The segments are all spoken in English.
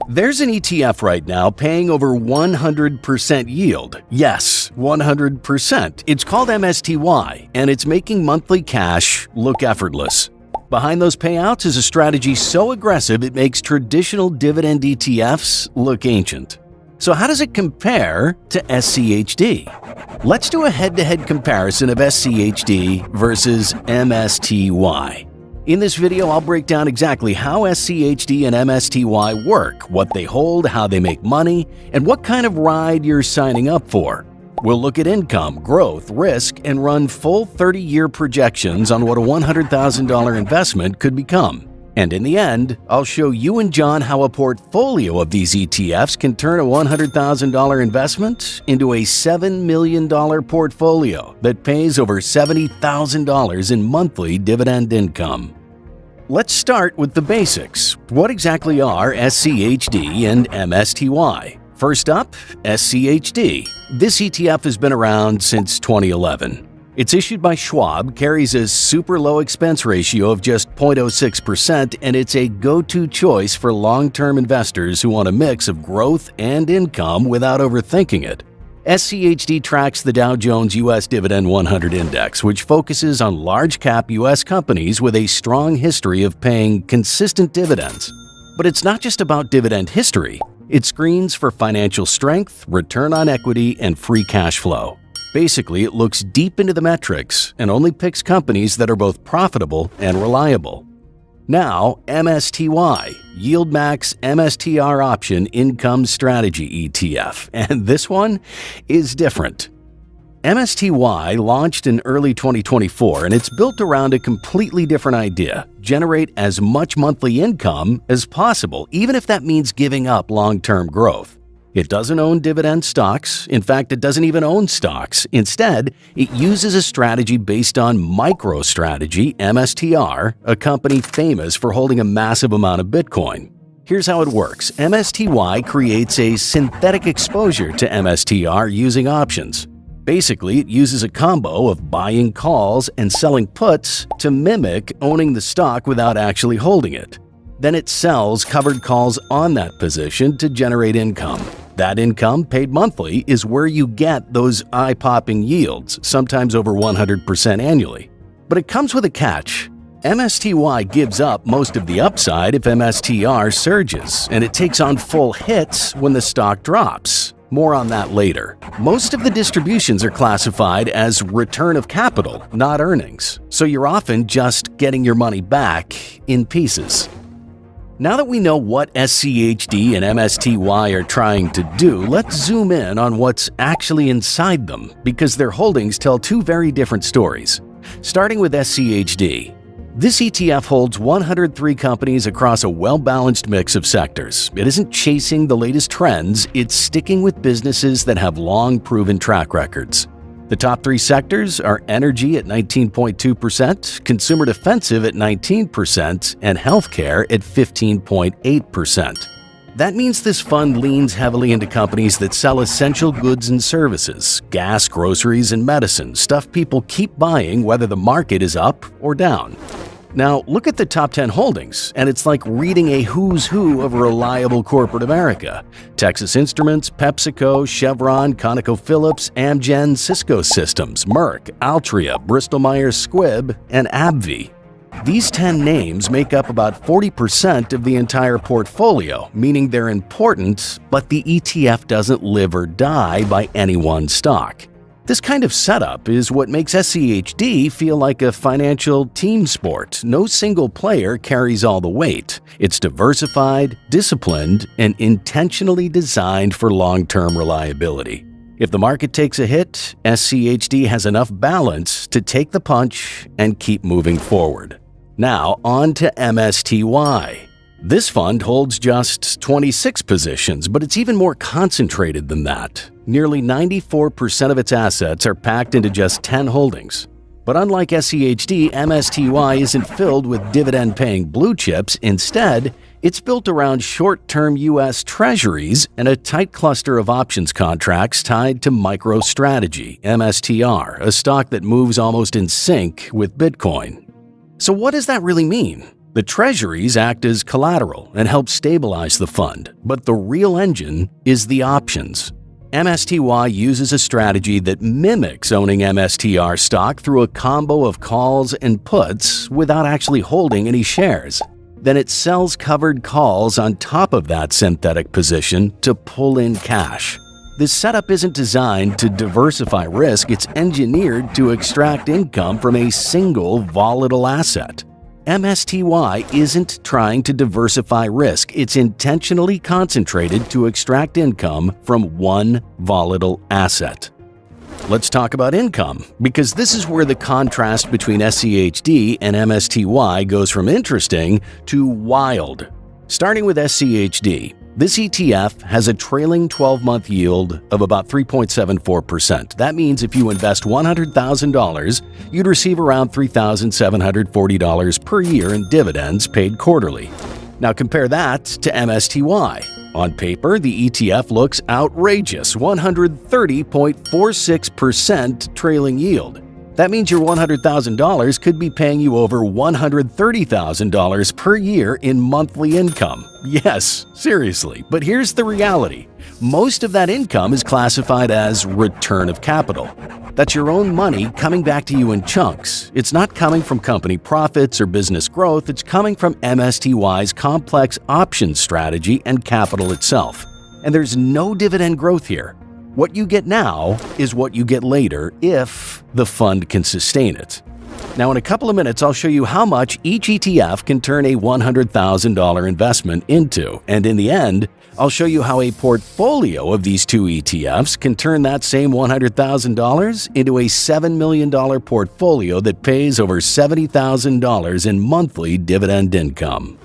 There's an ETF right now paying over 100% yield. Yes, 100%. It's called MSTY, and it's making monthly cash look effortless. Behind those payouts is a strategy so aggressive it makes traditional dividend ETFs look ancient. So how does it compare to SCHD? Let's do a head-to-head comparison of SCHD versus MSTY. In this video, I'll break down exactly how SCHD and MSTY work, what they hold, how they make money, and what kind of ride you're signing up for. We'll look at income, growth, risk, and run full 30-year projections on what a $100,000 investment could become. And in the end, I'll show you and John how a portfolio of these ETFs can turn a $100,000 investment into a $7 million portfolio that pays over $70,000 in monthly dividend income. Let's start with the basics. What exactly are SCHD and MSTY? First up, SCHD. This ETF has been around since 2011. It's issued by Schwab, carries a super low expense ratio of just 0.06%, and it's a go-to choice for long-term investors who want a mix of growth and income without overthinking it. SCHD tracks the Dow Jones U.S. Dividend 100 Index, which focuses on large-cap U.S. companies with a strong history of paying consistent dividends. But it's not just about dividend history. It screens for financial strength, return on equity, and free cash flow. Basically, it looks deep into the metrics and only picks companies that are both profitable and reliable. Now, MSTY, Yield Max MSTR Option Income Strategy ETF, and this one is different. MSTY launched in early 2024, and it's built around a completely different idea: generate as much monthly income as possible, even if that means giving up long-term growth. It doesn't own dividend stocks. In fact, it doesn't even own stocks. Instead, it uses a strategy based on MicroStrategy, MSTR, a company famous for holding a massive amount of Bitcoin. Here's how it works. MSTY creates a synthetic exposure to MSTR using options. Basically, it uses a combo of buying calls and selling puts to mimic owning the stock without actually holding it. Then it sells covered calls on that position to generate income. That income, paid monthly, is where you get those eye-popping yields, sometimes over 100% annually. But it comes with a catch. MSTY gives up most of the upside if MSTR surges, and it takes on full hits when the stock drops. More on that later. Most of the distributions are classified as return of capital, not earnings, so you're often just getting your money back in pieces. Now that we know what SCHD and MSTY are trying to do, let's zoom in on what's actually inside them, because their holdings tell two very different stories. Starting with SCHD. This ETF holds 103 companies across a well-balanced mix of sectors. It isn't chasing the latest trends, it's sticking with businesses that have long proven track records. The top three sectors are energy at 19.2%, consumer defensive at 19%, and healthcare at 15.8%. That means this fund leans heavily into companies that sell essential goods and services, gas, groceries, and medicine, stuff people keep buying whether the market is up or down. Now, look at the top 10 holdings, and it's like reading a who's who of reliable corporate America. Texas Instruments, PepsiCo, Chevron, ConocoPhillips, Amgen, Cisco Systems, Merck, Altria, Bristol-Myers Squibb, and AbbVie. These 10 names make up about 40% of the entire portfolio, meaning they're important, but the ETF doesn't live or die by any one stock. This kind of setup is what makes SCHD feel like a financial team sport. No single player carries all the weight. It's diversified, disciplined, and intentionally designed for long-term reliability. If the market takes a hit, SCHD has enough balance to take the punch and keep moving forward. Now, on to MSTY. This fund holds just 26 positions, but it's even more concentrated than that. Nearly 94% of its assets are packed into just 10 holdings. But unlike SCHD, MSTY isn't filled with dividend-paying blue chips. Instead, it's built around short-term U.S. Treasuries and a tight cluster of options contracts tied to MicroStrategy, MSTR, a stock that moves almost in sync with Bitcoin. So what does that really mean? The treasuries act as collateral and help stabilize the fund, but the real engine is the options. MSTY uses a strategy that mimics owning MSTR stock through a combo of calls and puts without actually holding any shares. Then it sells covered calls on top of that synthetic position to pull in cash. This setup isn't designed to diversify risk, it's engineered to extract income from a single volatile asset. MSTY isn't trying to diversify risk, it's intentionally concentrated to extract income from one volatile asset. Let's talk about income, because this is where the contrast between SCHD and MSTY goes from interesting to wild. Starting with SCHD, this ETF has a trailing 12-month yield of about 3.74%. That means if you invest $100,000, you'd receive around $3,740 per year in dividends paid quarterly. Now compare that to MSTY. On paper, the ETF looks outrageous, 130.46% trailing yield. That means your $100,000 could be paying you over $130,000 per year in monthly income. Yes, seriously. But here's the reality. Most of that income is classified as return of capital. That's your own money coming back to you in chunks. It's not coming from company profits or business growth, it's coming from MSTY's complex options strategy and capital itself. And there's no dividend growth here. What you get now is what you get later if the fund can sustain it. Now, in a couple of minutes, I'll show you how much each ETF can turn a $100,000 investment into. And in the end, I'll show you how a portfolio of these two ETFs can turn that same $100,000 into a $7 million portfolio that pays over $70,000 in monthly dividend income.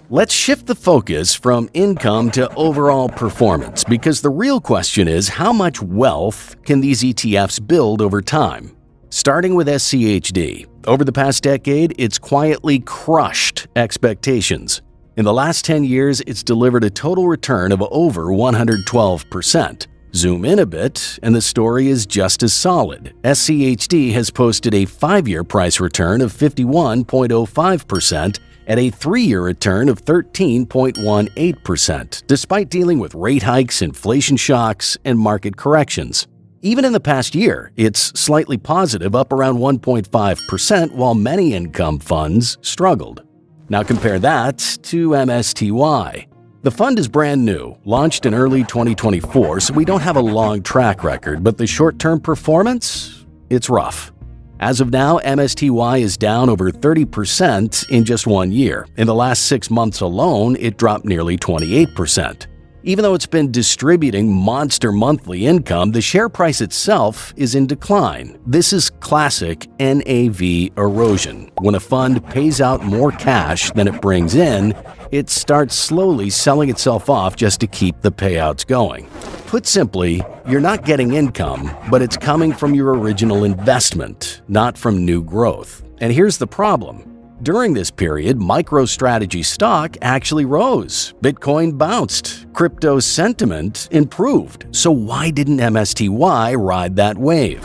Let's shift the focus from income to overall performance, because the real question is how much wealth can these ETFs build over time? Starting with SCHD, over the past decade, it's quietly crushed expectations. In the last 10 years, it's delivered a total return of over 112%. Zoom in a bit, and the story is just as solid. SCHD has posted a 5-year price return of 51.05%, at a 3-year return of 13.18%, despite dealing with rate hikes, inflation shocks, and market corrections. Even in the past year, it's slightly positive, up around 1.5%, while many income funds struggled. Now compare that to MSTY. The fund is brand new, launched in early 2024, so we don't have a long track record, but the short-term performance? It's rough. As of now, MSTY is down over 30% in just 1 year. In the last 6 months alone, it dropped nearly 28%. Even though it's been distributing monster monthly income, the share price itself is in decline. This is classic NAV erosion. When a fund pays out more cash than it brings in, it starts slowly selling itself off just to keep the payouts going. Put simply, you're not getting income, but it's coming from your original investment, not from new growth. And here's the problem. During this period, MicroStrategy stock actually rose, Bitcoin bounced, crypto sentiment improved. So why didn't MSTY ride that wave?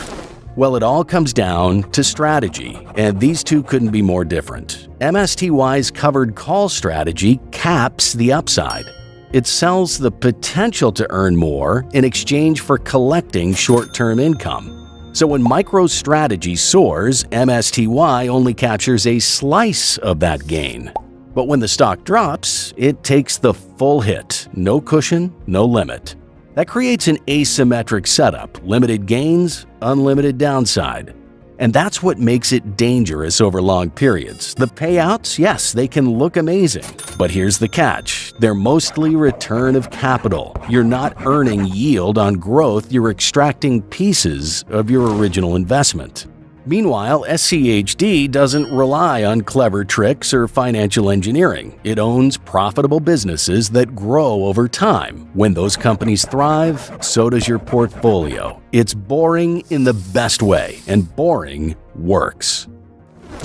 Well, it all comes down to strategy, and these two couldn't be more different. MSTY's covered call strategy caps the upside. It sells the potential to earn more in exchange for collecting short-term income. So when MicroStrategy soars, MSTY only captures a slice of that gain. But when the stock drops, it takes the full hit, no cushion, no limit. That creates an asymmetric setup, limited gains, unlimited downside. And that's what makes it dangerous over long periods. The payouts, yes, they can look amazing. But here's the catch. They're mostly return of capital. You're not earning yield on growth, you're extracting pieces of your original investment. Meanwhile, SCHD doesn't rely on clever tricks or financial engineering. It owns profitable businesses that grow over time. When those companies thrive, so does your portfolio. It's boring in the best way, and boring works.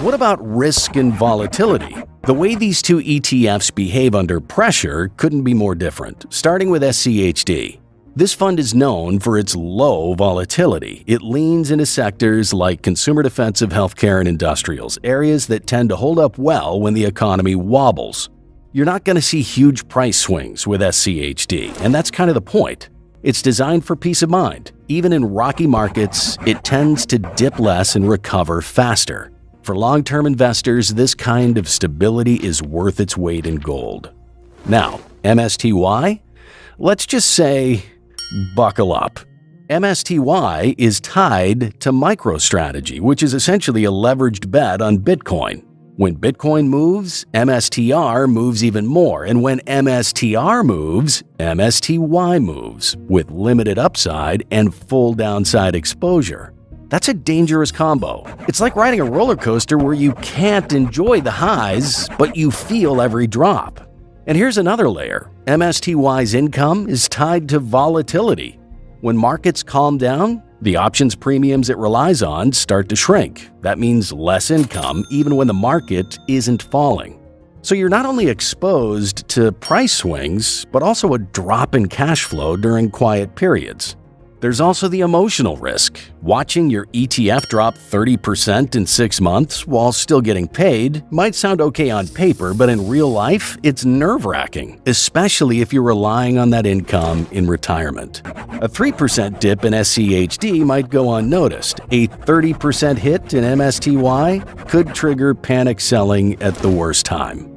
What about risk and volatility? The way these two ETFs behave under pressure couldn't be more different, starting with SCHD. This fund is known for its low volatility. It leans into sectors like consumer defensive, healthcare, and industrials, areas that tend to hold up well when the economy wobbles. You're not going to see huge price swings with SCHD, and that's kind of the point. It's designed for peace of mind. Even in rocky markets, it tends to dip less and recover faster. For long-term investors, this kind of stability is worth its weight in gold. Now, MSTY? Let's just say, buckle up. MSTY is tied to MicroStrategy, which is essentially a leveraged bet on Bitcoin. When Bitcoin moves, MSTR moves even more, and when MSTR moves, MSTY moves, with limited upside and full downside exposure. That's a dangerous combo. It's like riding a roller coaster where you can't enjoy the highs, but you feel every drop. And here's another layer. MSTY's income is tied to volatility. When markets calm down, the options premiums it relies on start to shrink. That means less income even when the market isn't falling. So you're not only exposed to price swings, but also a drop in cash flow during quiet periods. There's also the emotional risk. Watching your ETF drop 30% in 6 months while still getting paid might sound okay on paper, but in real life, it's nerve-wracking, especially if you're relying on that income in retirement. A 3% dip in SCHD might go unnoticed. A 30% hit in MSTY could trigger panic selling at the worst time.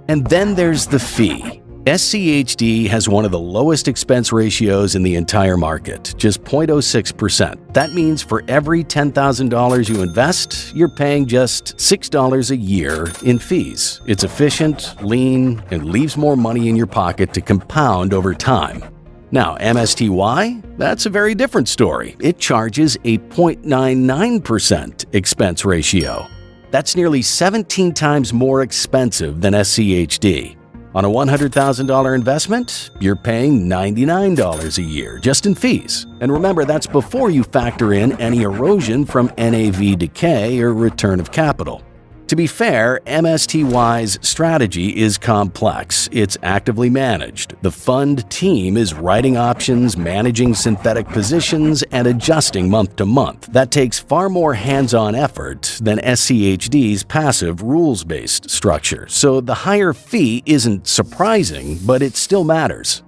And then there's the fee. SCHD has one of the lowest expense ratios in the entire market, just 0.06%. That means for every $10,000 you invest, you're paying just $6 a year in fees. It's efficient, lean, and leaves more money in your pocket to compound over time. Now, MSTY, that's a very different story. It charges a 0.99% expense ratio. That's nearly 17 times more expensive than SCHD. On a $100,000 investment, you're paying $99 a year just in fees. And remember, that's before you factor in any erosion from NAV decay or return of capital. To be fair, MSTY's strategy is complex. It's actively managed. The fund team is writing options, managing synthetic positions, and adjusting month to month. That takes far more hands-on effort than SCHD's passive rules-based structure. So the higher fee isn't surprising, but it still matters.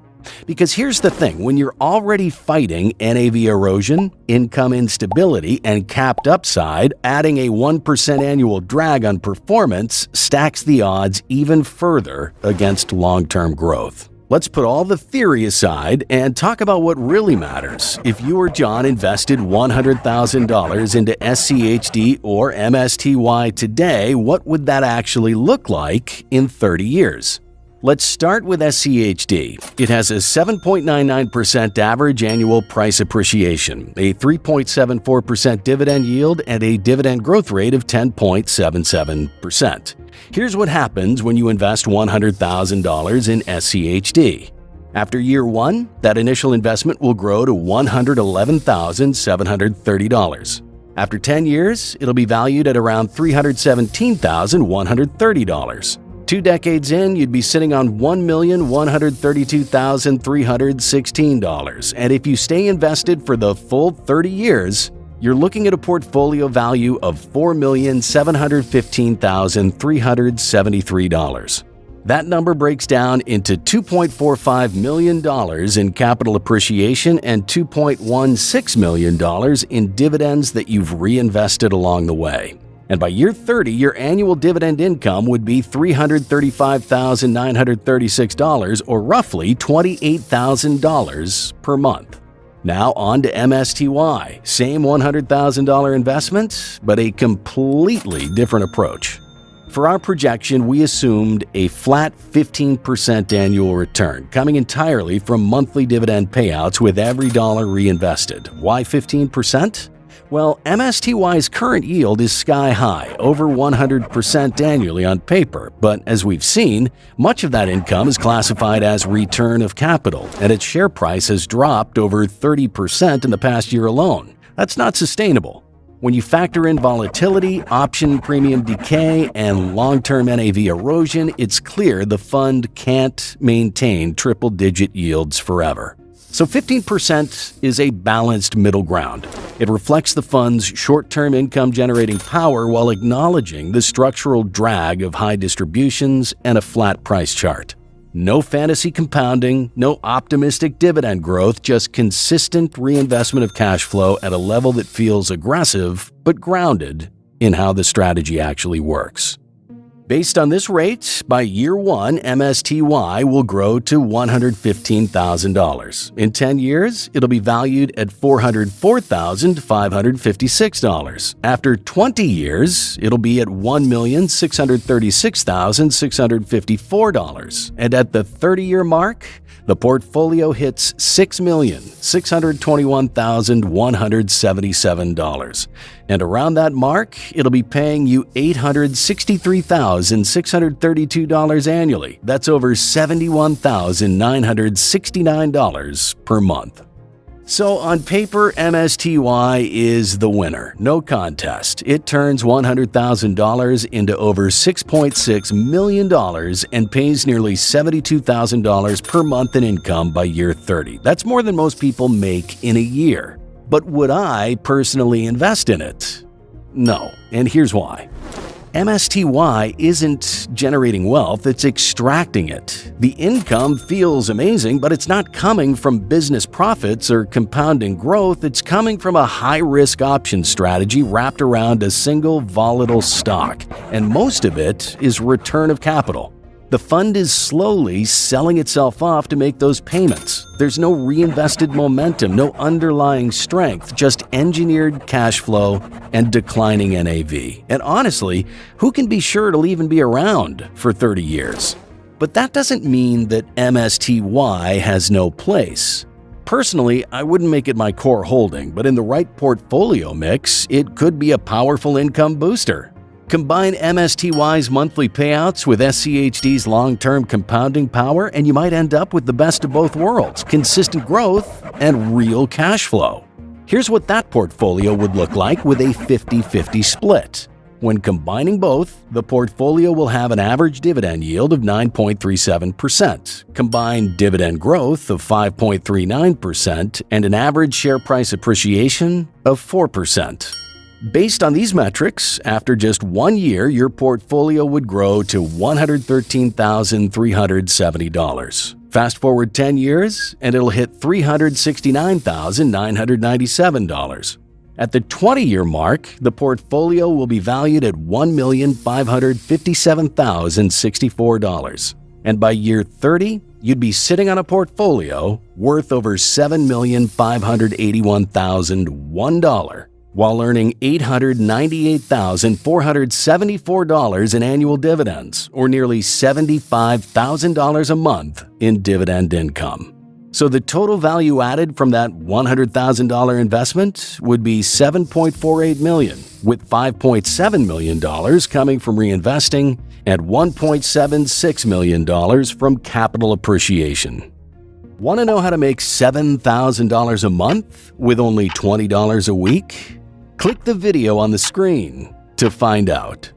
Because here's the thing, when you're already fighting NAV erosion, income instability, and capped upside, adding a 1% annual drag on performance stacks the odds even further against long-term growth. Let's put all the theory aside and talk about what really matters. If you or John invested $100,000 into SCHD or MSTY today, what would that actually look like in 30 years? Let's start with SCHD. It has a 7.99% average annual price appreciation, a 3.74% dividend yield, and a dividend growth rate of 10.77%. Here's what happens when you invest $100,000 in SCHD. After year 1, that initial investment will grow to $111,730. After 10 years, it'll be valued at around $317,130. 2 decades in, you'd be sitting on $1,132,316. And if you stay invested for the full 30 years, you're looking at a portfolio value of $4,715,373. That number breaks down into $2.45 million in capital appreciation and $2.16 million in dividends that you've reinvested along the way. And by year 30, your annual dividend income would be $335,936, or roughly $28,000 per month. Now on to MSTY. Same $100,000 investment, but a completely different approach. For our projection, we assumed a flat 15% annual return, coming entirely from monthly dividend payouts with every dollar reinvested. Why 15%? Well, MSTY's current yield is sky high, over 100% annually on paper, but as we've seen, much of that income is classified as return of capital, and its share price has dropped over 30% in the past year alone. That's not sustainable. When you factor in volatility, option premium decay, and long-term NAV erosion, it's clear the fund can't maintain triple-digit yields forever. So 15% is a balanced middle ground. It reflects the fund's short-term income-generating power while acknowledging the structural drag of high distributions and a flat price chart. No fantasy compounding, no optimistic dividend growth, just consistent reinvestment of cash flow at a level that feels aggressive but grounded in how the strategy actually works. Based on this rate, by year 1, MSTY will grow to $115,000. In 10 years, it'll be valued at $404,556. After 20 years, it'll be at $1,636,654. And at the 30-year mark, the portfolio hits $6,621,177. And around that mark, it'll be paying you $863,632 annually. That's over $71,969 per month. So on paper, MSTY is the winner. No contest. It turns $100,000 into over $6.6 million and pays nearly $72,000 per month in income by year 30. That's more than most people make in a year. But would I personally invest in it? No, and here's why. MSTY isn't generating wealth, it's extracting it. The income feels amazing, but it's not coming from business profits or compounding growth. It's coming from a high-risk option strategy wrapped around a single volatile stock, and most of it is return of capital. The fund is slowly selling itself off to make those payments. There's no reinvested momentum, no underlying strength, just engineered cash flow and declining NAV. And honestly, who can be sure it'll even be around for 30 years? But that doesn't mean that MSTY has no place. Personally, I wouldn't make it my core holding, but in the right portfolio mix, it could be a powerful income booster. Combine MSTY's monthly payouts with SCHD's long-term compounding power, and you might end up with the best of both worlds: consistent growth and real cash flow. Here's what that portfolio would look like with a 50-50 split. When combining both, the portfolio will have an average dividend yield of 9.37%, combined dividend growth of 5.39%, and an average share price appreciation of 4%. Based on these metrics, after just 1 year, your portfolio would grow to $113,370. Fast forward 10 years, and it'll hit $369,997. At the 20-year mark, the portfolio will be valued at $1,557,064. And by year 30, you'd be sitting on a portfolio worth over $7,581,001. while earning $898,474 in annual dividends, or nearly $75,000 a month in dividend income. So the total value added from that $100,000 investment would be $7.48 million, with $5.7 million coming from reinvesting and $1.76 million from capital appreciation. Want to know how to make $7,000 a month with only $20 a week? Click the video on the screen to find out.